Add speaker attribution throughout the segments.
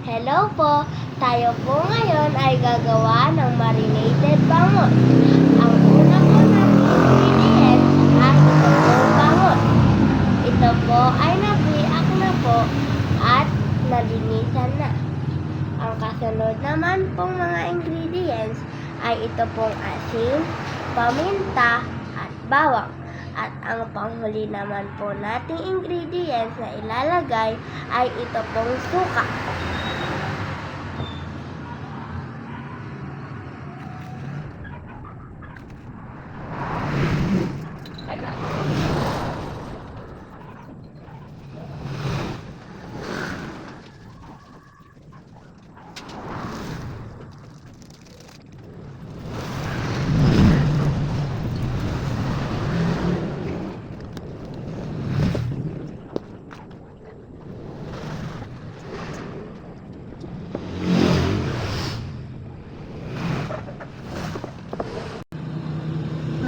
Speaker 1: Hello po! Tayo po ngayon ay gagawa ng marinated bangus. Ang una po natin ingredients ay ito pong bangus. Ito po ay nabiak na po at nalinisan na. Ang kasunod naman pong mga ingredients ay ito pong asin, paminta at bawang. At ang panghuli naman po nating ingredients na ilalagay ay ito pong suka.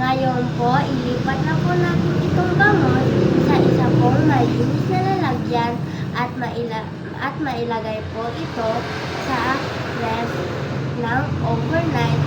Speaker 1: Ngayon po, ilipat na po natin itong bangus sa isa pong malinis na lalagyan at mailagay po ito sa ref ng overnight